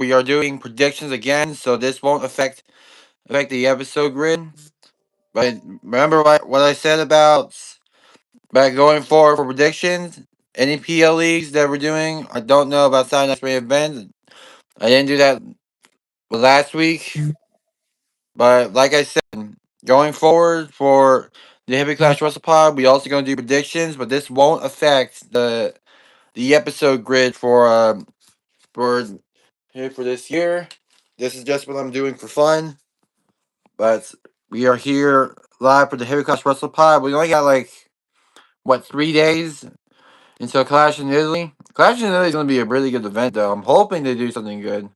We are doing predictions again, so this won't affect the episode grid. But remember what I said about going forward for predictions? Any PL leagues that we're doing? I don't know about Saturday Night's main event. I didn't do that last week, but like I said, going forward for the HeavyClash WrestlePod, we also going to do predictions, but this won't affect the episode grid for for this year. This is just what I'm doing for fun. But we are here live for the Heavy Clash WrestlePod. We only got like 3 days until Clash in Italy. Clash in Italy is going to be a really good event, though. I'm hoping they do something good.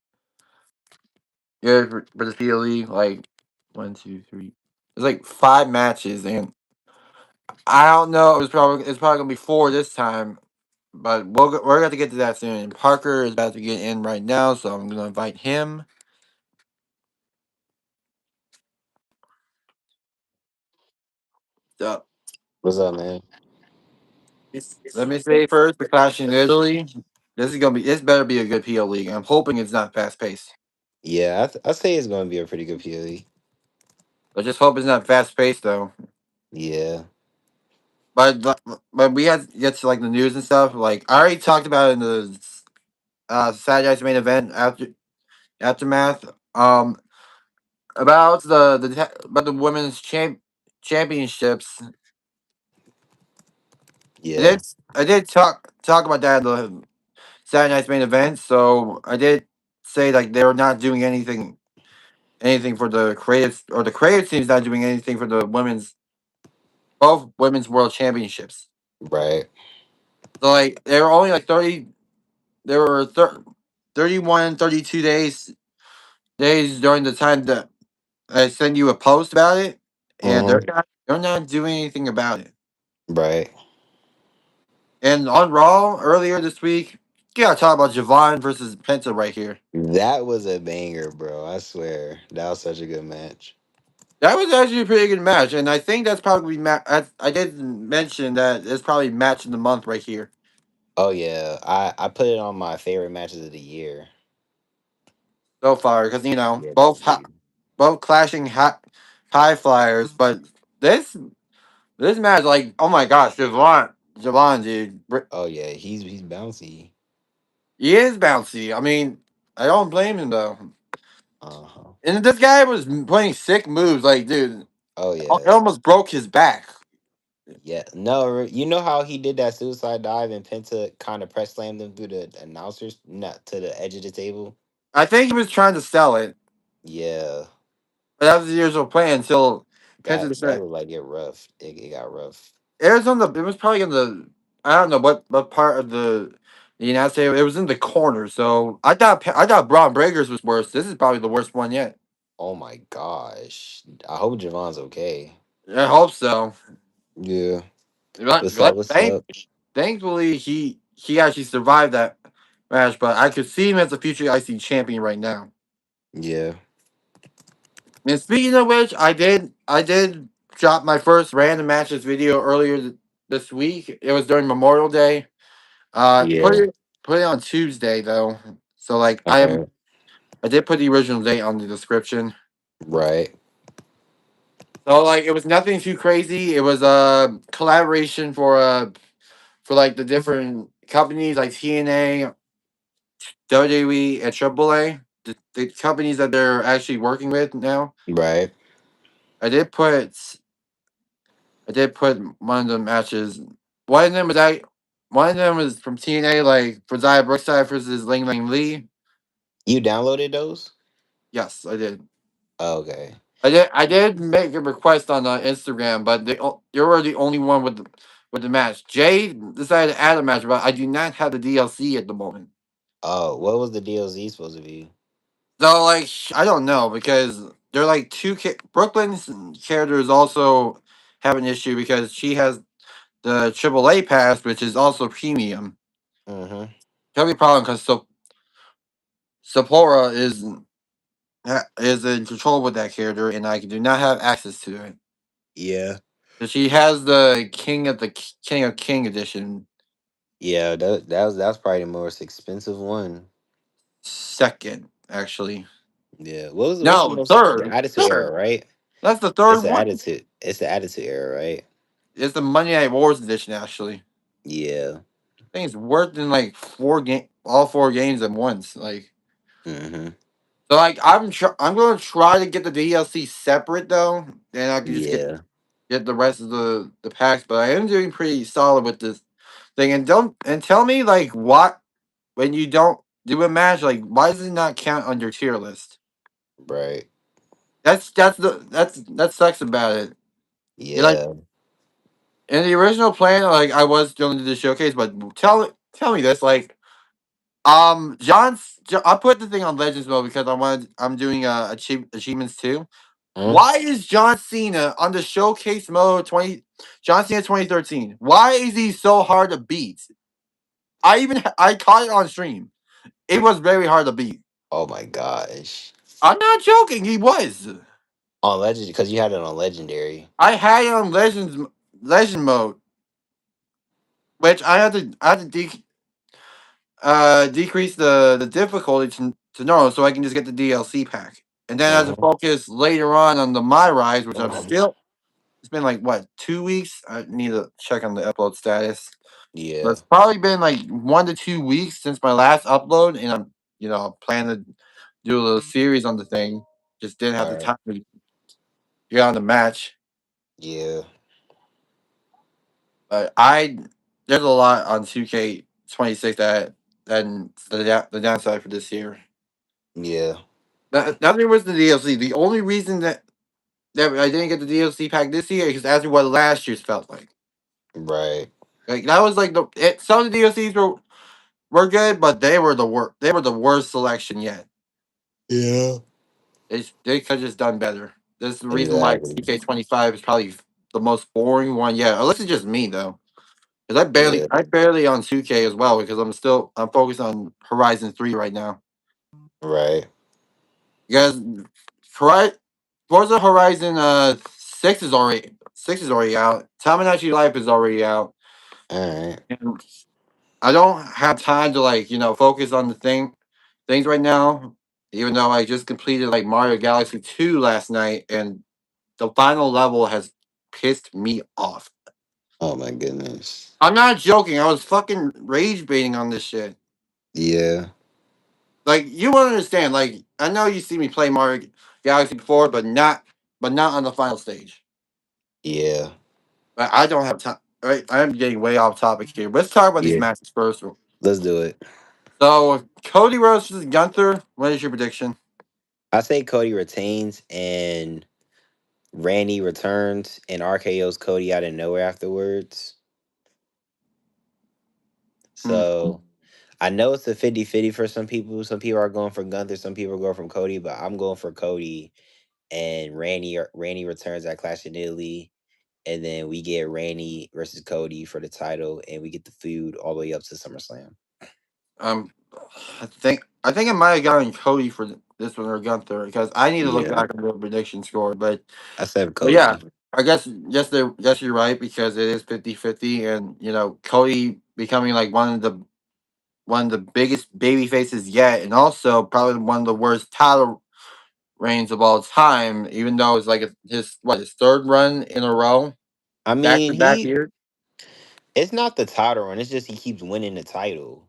Yeah, for the PLE, like one, two, three. There's like 5 matches, and I don't know. It's probably gonna be 4 this time, but we're gonna get to that soon. And Parker is about to get in right now, so I'm gonna invite him. So, What's up, man? let me say first, the Clash in Italy. This better be a good PL league. I'm hoping it's not fast paced. Yeah, I say it's going to be a pretty good PLE. I just hope it's not fast paced though. Yeah, But but we had to get to like the news and stuff. Like I already talked about it in the Saturday night's main event aftermath. About about the women's championships. I yeah, did I did talk about that in the Saturday night's main event. So I did say like they were not doing anything for the creative, or the creative team's not doing anything for the both women's world championships. right. So like they were only like 30. There were 31, 32 days during the time that I sent you a post about it, and Mm-hmm. they're not doing anything about it. Right. And on Raw earlier this week, you gotta talk about Javon versus Penta right here. That was a banger, bro. I swear. That was such a good match. That was actually a pretty good match, and I think that's probably I did mention that it's probably match of the month right here Oh, yeah. I put it on my favorite matches of the year. so far because Yeah, definitely. both clashing high flyers, but this this match, like, oh my gosh, Javon, dude, Oh, yeah. He's bouncy. he is bouncy. I mean, I don't blame him though. Uh-huh. And this guy was playing sick moves, like, dude, Oh, it yeah. almost broke his back. Yeah. No, you know how he did that suicide dive and Penta kind of press slammed him through the announcers, not to the edge of the table? I think he was trying to sell it, Yeah. but that was the original plan until Penta That decided. looked like it rough. It got rough. It was on the. It was probably in the. I don't know what part of the United States. It was in the corner, so I thought Braun Breakers was worse. This is probably the worst one yet. Oh my gosh. I hope Javon's okay. I hope so. Yeah. What's up? But What's up? thankfully he actually survived that match. But I could see him as a future IC champion right now. Yeah. And speaking of which, I did drop my first random matches video earlier this week. It was during Memorial Day. Uh, put Yeah. it put it on Tuesday though. So like Okay. I did put the original date on the description. Right. So like it was nothing too crazy. It was a collaboration for like the different companies like TNA, WWE, and AAA. The companies that they're actually working with now. Right. I did put I did put one of the matches. One of them was I. One of them was from TNA, like for Zaya Brookside versus Ling Ling Lee. You downloaded those? Yes, I did. Okay. I did make a request on Instagram, but you were the only one with the match. Jay decided to add a match, but I do not have the DLC at the moment. Oh, what was the DLC supposed to be? So like I don't know because they're like Brooklyn's characters also have an issue because she has the AAA pass, which is also premium. Mm-hmm. That'll be a problem because Sephora is in control with that character, and I do not have access to it. Yeah. So she has the King of King edition Yeah, that's probably the most expensive one. second. actually. Yeah. What's the No, most the third. Attitude Era, Third. right? That's the It's third the one. attitude. It's the Attitude Era, right? It's the Monday Night Wars edition, actually. Yeah. I think it's worth in like all four games at once. Like, Mm-hmm. so like I'm gonna try to get the DLC separate though, and I can just Yeah. get the rest of the packs. But I am doing pretty solid with this thing. And don't and tell me like what when you don't do a match, like why does it not count on your tier list? Right. That sucks about it. You like Yeah. in the original plan, like I was going to do the showcase, but tell me this, like I put the thing on Legends mode because I'm doing achievements too. Huh? Why is John Cena on the showcase mode 2013? Why is he so hard to beat? I caught it on stream. It was very hard to beat. Oh my gosh. I'm not joking. He was. On Legend, because you had it on Legendary. I had it on Legend mode, which I had to decrease the difficulty to normal so I can just get the DLC pack. And then I had to Uh-huh. focus later on the My Rise, which I'm still. It's been like what 2 weeks. I need to check on the upload status. But Yeah. it's probably been like 1 to 2 weeks since my last upload, and I'm planning to do a little series on the thing. Just didn't have All the right. time to get on the match. Yeah. But I there's a lot on 2K26 that the downside for this year. Yeah. Nothing was the DLC. The only reason that I didn't get the DLC pack this year is after what last year's felt like. Right. Like that was like some of the DLCs were good, but they were the worst. They were the worst selection yet. Yeah. They could have just done better. This is the reason why Exactly. 2K25 is probably the most boring one yet. Unless it's just me though, because Yeah. I barely on 2K as well because I'm focused on Horizon 3 right now. Right. Because Hori- Forza Horizon 6 is already out. Tamagotchi Life is already out. All right. And I don't have time to focus on things right now. Even though I just completed like Mario Galaxy 2 last night, and the final level has pissed me off. Oh my goodness. I'm not joking. I was fucking rage baiting on this shit. Yeah. Like you won't understand. Like I know you see me play Mario Galaxy before, but not on the final stage. Yeah. But I don't have time. Right, I'm getting way off topic here. Let's talk about these Yeah. matches first. Let's do it. So Cody Rhodes versus Gunther. What is your prediction? I say Cody retains and Randy returns and RKO's Cody out of nowhere afterwards. Hmm. So I know it's a 50-50 for some people. Some people are going for Gunther, some people are going from Cody, but I'm going for Cody and Randy returns at Clash in Italy. And then we get Randy versus Cody for the title, and we get the feud all the way up to SummerSlam. Um, I think I might have gotten Cody for this one or Gunther because I need to look Yeah, back on the prediction score. I said But yeah, Cody. I guess yes you're right because it is 50-50, and Cody becoming like one of the biggest baby faces yet, and also probably one of the worst title reigns of all time. Even though it's like his third run in a row, I back mean, to back years. it's not the title run. It's just he keeps winning the title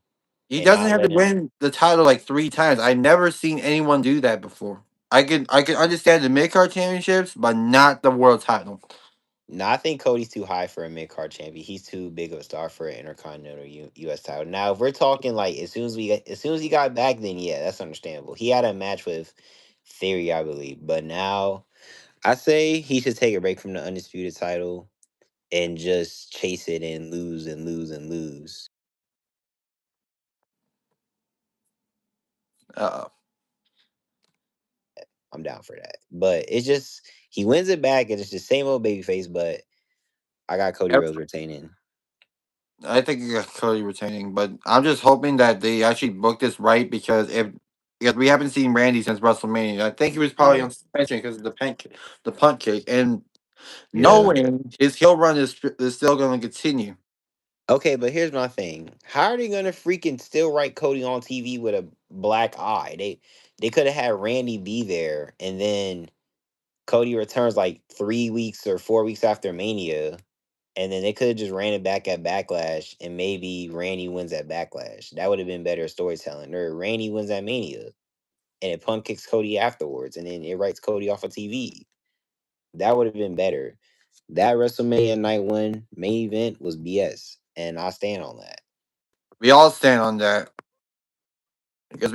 He and doesn't not have to letting. win the title like 3 times. I've never seen anyone do that before. I can understand the mid card championships, but not the world title. No, I think Cody's too high for a mid card champion. He's too big of a star for an intercontinental U.S. title. Now, if we're talking like as soon as he got back, then yeah, that's understandable. He had a match with Theory, I believe, but now I say he should take a break from the undisputed title and just chase it and lose and lose and lose. Uh, I'm down for that. But it's just he wins it back and it's the same old babyface, but I got Cody Rhodes retaining. I think you got Cody retaining, but I'm just hoping that they actually book this right because we haven't seen Randy since WrestleMania. I think he was probably Right. on suspension because of the punt kick, and Yeah. knowing his heel run is still going to continue. Okay, but here's my thing. How are they gonna freaking still write Cody on TV with a black eye? They could have had Randy be there, and then Cody returns like 3 weeks or 4 weeks after Mania, and then they could have just ran it back at Backlash, and maybe Randy wins at Backlash. That would have been better storytelling. Or Randy wins at Mania, and it punk kicks Cody afterwards, and then it writes Cody off of TV. That would have been better. That WrestleMania Night One main event was BS, and I stand on that. We all stand on that because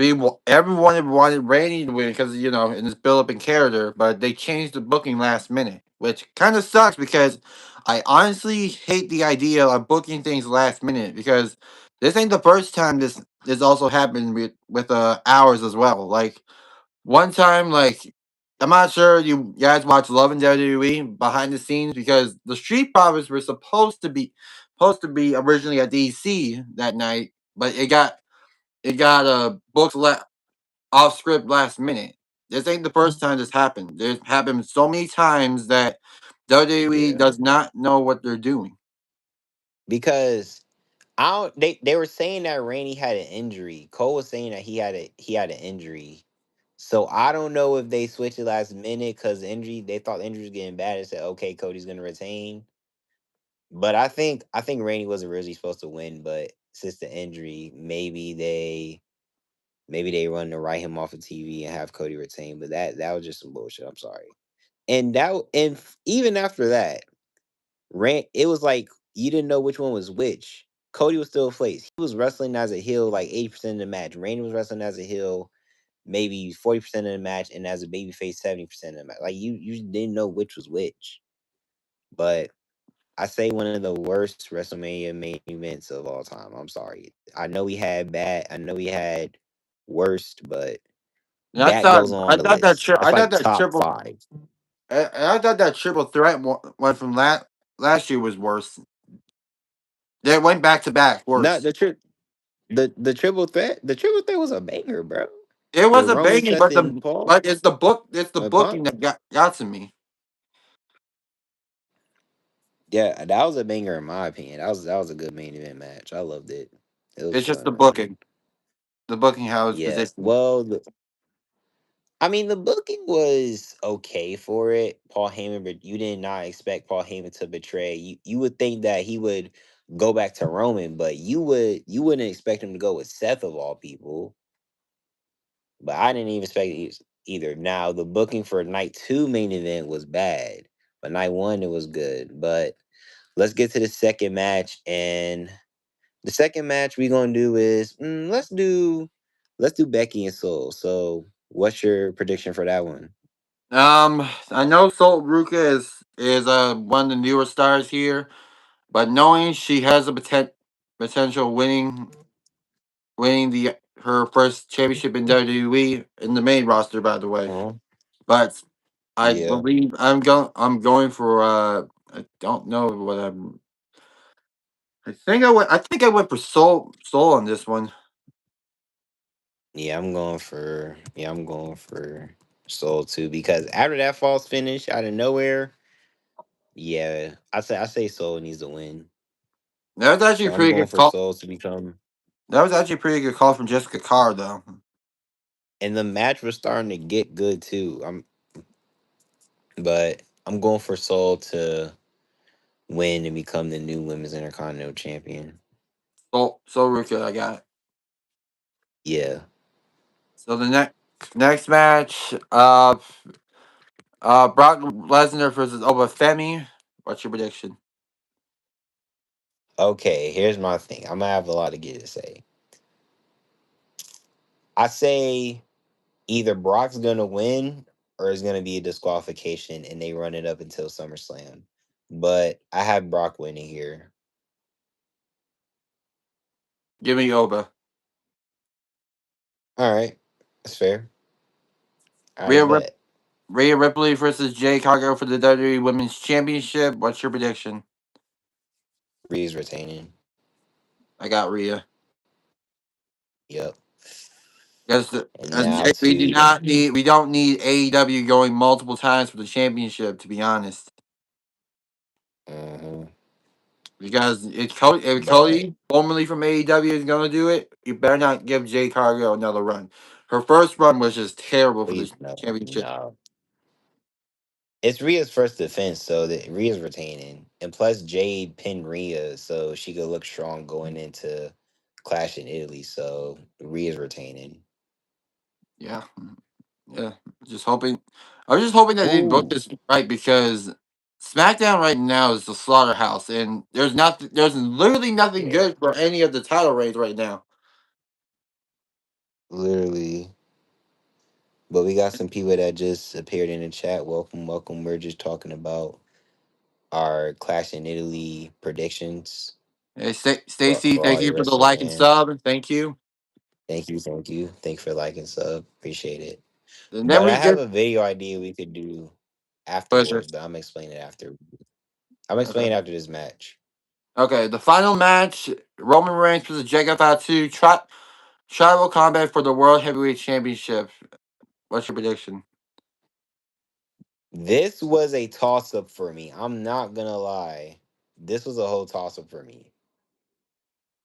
everyone wanted Randy to win because in his build up in character, but they changed the booking last minute, which kind of sucks because I honestly hate the idea of booking things last minute because this ain't the first time this also happened with hours as well. Like one time, like I'm not sure you guys watch Love and WWE behind the scenes because the Street Profits were supposed to be originally at DC that night, but it got booked off script last minute. This ain't the first time this happened. There's happened so many times that WWE Yeah, does not know what they're doing. because I don't. They were saying that Randy had an injury. Cole was saying that he had an injury. So I don't know if they switched it last minute because they thought the injury was getting bad and said, okay, Cody's gonna retain. But I think Randy was originally supposed to win, but since the injury, maybe they run to write him off of TV and have Cody retain. But that was just some bullshit. I'm sorry. Even after that, it was like you didn't know which one was which. Cody was still a face. He was wrestling as a heel like 80% of the match. Randy was wrestling as a heel maybe 40% of the match, and as a babyface 70% of the match. Like you didn't know which was which. But I say one of the worst WrestleMania main events of all time. I'm sorry. I know we had worst, but And I that thought goes on I the thought that list. That's I thought like that top triple five. I thought that triple threat one from last year was worse. They went back to back No, worse. the triple threat was a banger, bro. It was With a Roman, banging, Seth, and Paul, it's the Punk. booking that got to me. Yeah, that was a banger in my opinion. That was a good main event match. I loved it. It was It's just fun, the man. booking. The booking how it's Yeah. positioned. Well, I mean, the booking was okay for it. Paul Heyman, but you did not expect Paul Heyman to betray. You would think that he would go back to Roman, but you wouldn't expect him to go with Seth of all people. But I didn't even expect it either. Now the booking for night two main event was bad, but night one it was good. But let's get to the second match, and the second match we're gonna do is let's do Becky and Soul. So what's your prediction for that one? I know Salt Ruka is one of the newer stars here, but knowing she has a potential winning the her first championship in WWE in the main roster, by the way. Uh-huh. But I Yeah. believe I'm going for I don't know what I think I went for Soul on this one. Yeah, I'm going for Soul too because after that false finish out of nowhere, yeah, I say Soul needs to win. That was actually a So I'm pretty going good for call. Soul to become. That was actually a pretty good call from Jessica Carr, though. And the match was starting to get good too. But I'm going for Soul to win and become the new Women's Intercontinental Champion. So real good. I got it. Yeah. So the next match, Brock Lesnar versus Obafemi. What's your prediction? Okay, here's my thing. I'm gonna have a lot to get to say. I say either Brock's gonna win or it's gonna be a disqualification and they run it up until SummerSlam. But I have Brock winning here. Give me Oba. All right, that's fair. All Rhea right, Rip- bet. Rhea Ripley versus Jay Cargill for the WWE Women's Championship. What's your prediction? Reeves retaining. I got Rhea. Yep. Because And now we don't need AEW going multiple times for the championship. To be honest, mhm. Because if But Cody, formerly from AEW, is going to do it, you better not give Jade Cargill another run. Her first run was just terrible for the please no, championship. no. It's Rhea's first defense, so that Rhea's retaining, and plus Jade pinned Rhea, so she could look strong going into Clash in Italy. So Rhea's retaining. Yeah, yeah. Just hoping. I was just hoping that they booked Ooh, this right because SmackDown right now is the slaughterhouse, and there's literally nothing yeah, good for any of the title reigns right now. literally. But we got some people that just appeared in the chat. Welcome, welcome. We're just talking about our Clash in Italy predictions Hey, for Stacy, all thank your you for the wrestling like and fans. sub. Thank you. Thank you, thank you, thank you for liking sub. Appreciate it. And then But we I have get a video idea we could do pleasure. afterwards. But I'm explaining it after. I'm Okay. explaining after this match. Okay. The final match: Roman Reigns versus Jacob Fatu. Tribal combat for the World Heavyweight Championship. What's your prediction? This was a toss up for me. I'm not gonna lie. This was a whole toss up for me.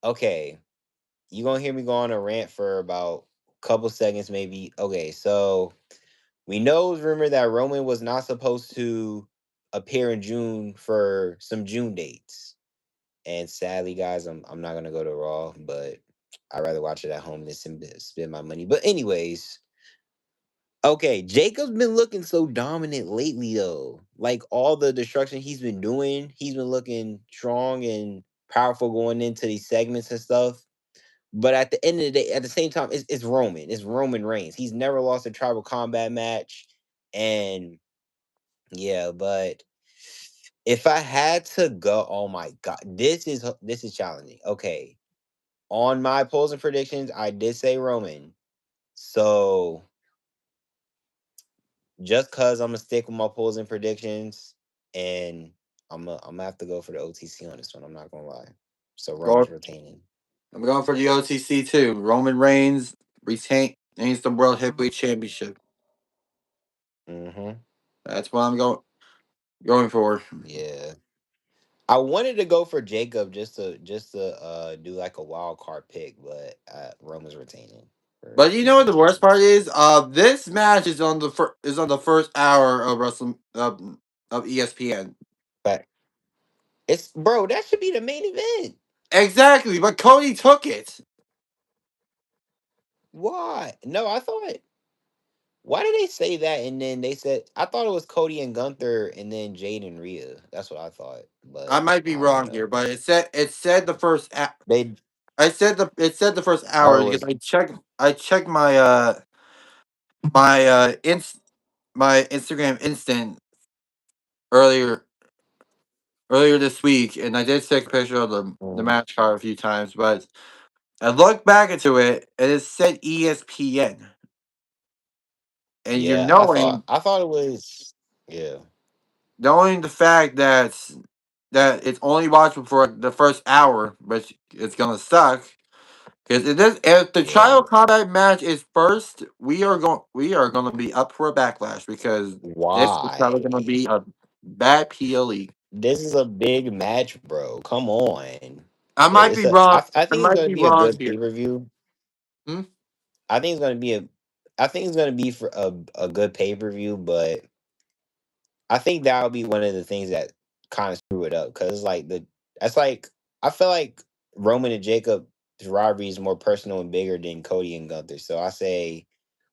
Okay, you gonna hear me go on a rant for about a couple seconds, maybe. Okay, so we know it was rumored that Roman was not supposed to appear in June for some June dates. And sadly, guys, I'm not gonna go to Raw, but I'd rather watch it at home than spend my money. But anyways, okay, Jacob's been looking so dominant lately, though. Like all the destruction he's been doing, he's been looking strong and powerful going into these segments and stuff. But at the end of the day, at the same time, it's Roman. It's Roman Reigns. He's never lost a tribal combat match, and yeah. But if I had to go, oh my god, this is challenging. Okay, on my polls and predictions, I did say Roman. So just cause I'm gonna stick with my polls and predictions, and I'm gonna have to go for the OTC on this one. I'm not gonna lie. So Go. Roman's retaining. I'm going for the OTC too. Roman Reigns retains the World Heavyweight Championship. Mm-hmm. That's what I'm going for. Yeah. I wanted to go for Jacob just to do like a wild card pick, but Roman's retaining But you for know what the worst OTC. part is? This match is on the first hour of of ESPN. But it's bro, that should be the main event. Exactly, but Cody took it. Why? No, I thought. Why did they say that? And then they said I thought it was Cody and Gunther, and then Jade and Rhea. That's what I thought, I but might be I don't wrong here, know. but it said the first. They It said the first oh hour it because was I checked my my Instagram instant earlier earlier this week, and I did take a picture of the mm, match card a few times, but I looked back into it and it said ESPN, and you're yeah. I thought it was yeah. knowing the fact that it's only watchable for the first hour, but it's gonna suck. Because if the Yeah. trial combat match is first, we are gonna be up for a backlash because this is probably gonna Why? be a bad PLE. This is a big match, bro. Come on. I might It's be a. wrong. I I think it's might gonna be be a wrong good pay here. per view. Hmm? I think it's gonna be a. I think it's gonna be for a good pay per view, but I think that would be one of the things that kind of screw it up because like that's like I feel like Roman and Jacob's rivalry is more personal and bigger than Cody and Gunther. So I say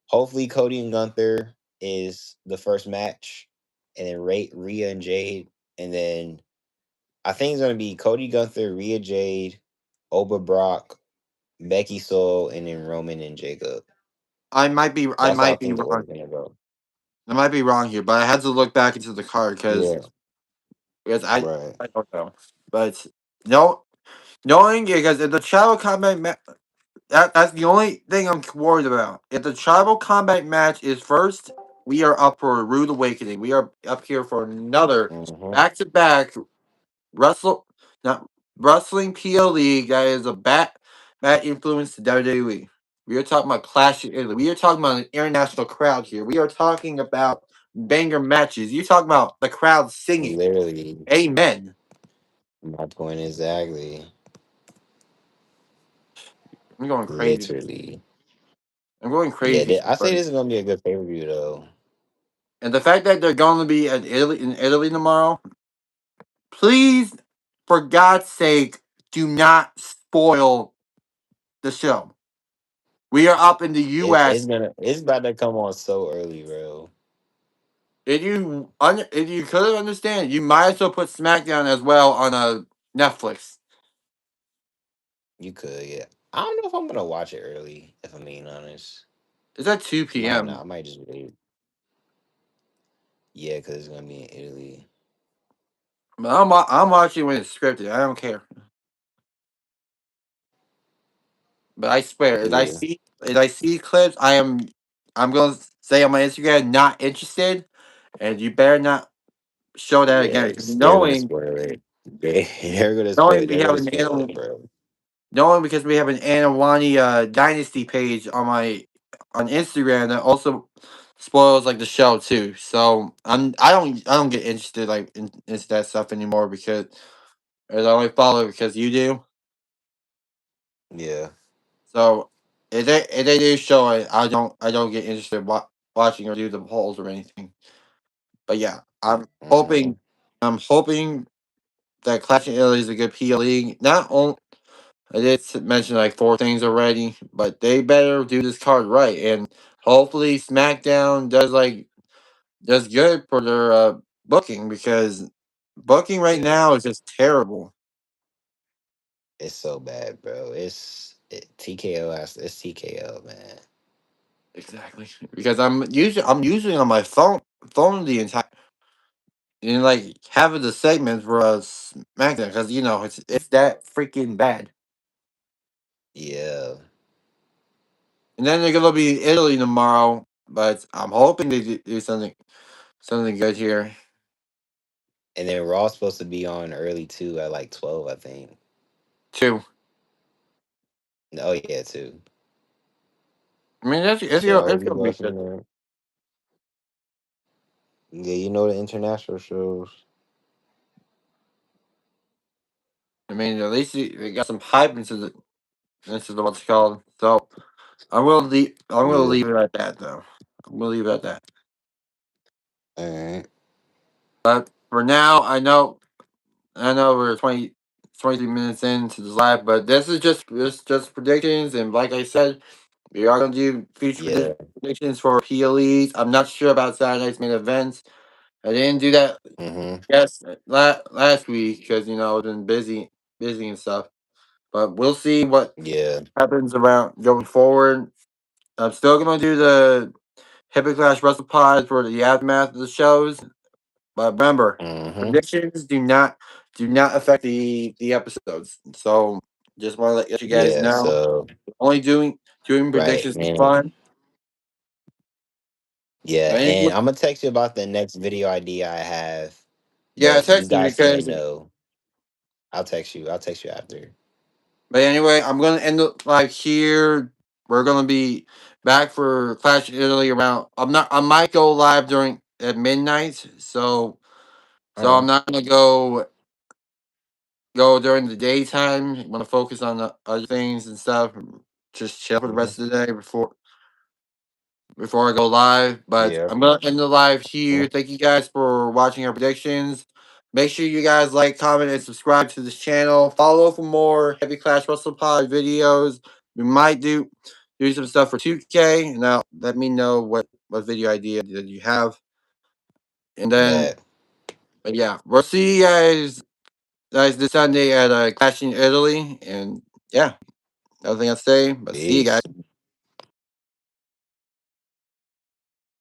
hopefully Cody and Gunther is the first match, and then Rhea and Jade, and then I think it's gonna be Cody Gunther, Rhea Jade, Oba Brock, Becky Soul, and then Roman and Jacob. I might be. I That's how I might be think the wrong. order's gonna go. I might be wrong here, but I had to look back into the card because Yeah, because I right. I don't know. But no, knowing because if the tribal combat that's the only thing I'm worried about. If the tribal combat match is first, we are up for a rude awakening. We are up here for another Hmm. back to back wrestle not wrestling PL league that is a bad influence to WWE. We are talking about Clash of Italy. We are talking about an international crowd here. We are talking about banger matches. You're talking about the crowd singing. Literally. Amen. My point exactly. I'm going crazy. Literally. I'm going Yeah, crazy I say for it. this is gonna be a good pay per view though. And the fact that they're going to be in Italy tomorrow, please, for God's sake, do not spoil the show. We are up in the It's U.S. gonna it's about to come on so early, bro. If you couldn't understand, you might as well put SmackDown as well on a Netflix. You could, yeah. I don't know if I'm gonna watch it early. If I'm being honest, It's at 2 might p.m. not. I might just wait. Yeah, because it's gonna be in Italy. But I'm watching when it's scripted. I don't care. But I swear, Cool. if I see clips, I'm gonna say on my Instagram not interested, and you better not show that again. Yeah, Because they're gonna spoil it. They're gonna spoil. knowing we They're have gonna an spoil it, bro. knowing because we have an Anawani Dynasty page on Instagram that also spoils like the show too. So I don't get interested like into that stuff anymore because as I only follow it because you do. Yeah. So if they do show it, I don't get interested watching or do the polls or anything. But yeah, Hmm. I'm hoping that Clash of Italy is a good PLE. Not only I did mention like four things already, but they better do this card right, and hopefully SmackDown does good for their booking because booking right Yeah. now is just terrible. It's so bad, bro. TKO. It's TKO, man. Exactly because I'm usually on my phone the entire and like having the segments for SmackDown because it's that freaking bad. Yeah. And then they're gonna be in Italy tomorrow, but I'm hoping they do something good here And then Raw's supposed to be on early too at like 12, I think. too. Oh yeah, too. I mean, Should always it's be gonna be watching good. there. Yeah, you know the international shows. I mean, at least they got some hype into the what's it called. So I'm gonna Yeah. leave it at that though. I'm gonna leave it at that. All right. But for now, I know we're 23 minutes into this live, but this just predictions, and like I said, we are gonna do future Yeah. predictions for PLEs. I'm not sure about Saturday's main events. I didn't do that. Mm-hmm. Yes, last week because I've been busy and stuff. But we'll see what Yeah. happens around going forward. I'm still gonna do the HeavyClash WrestlePod for the aftermath of the shows. But remember, Mm-hmm. predictions do not affect the episodes. So just want to let you guys Yeah. know. So Only doing right, predictions is and fun. yeah, But and anyway, I'm gonna text you about the next video idea I have, yeah, but you text me guys can't because. know. I'll text you. I'll text you after. But anyway, I'm gonna end it like here. We're gonna be back for Clash of Italy around. I might go live during at midnight. So Uh-huh. I'm not gonna go during the daytime. I'm gonna focus on the other things and stuff. Just chill for the Hmm. rest of the day before I go live. But Yeah. I'm gonna end the live Mm. here. Thank you guys for watching our predictions. Make sure you guys like, comment, and subscribe to this channel. Follow for more Heavy Clash WrestlePod videos. We might do some stuff for 2K. Now let me know what video idea that you have. And then Bet. but yeah, we'll see you guys this Sunday at Clash in Italy. And yeah, nothing else to say, but see you guys. Peace.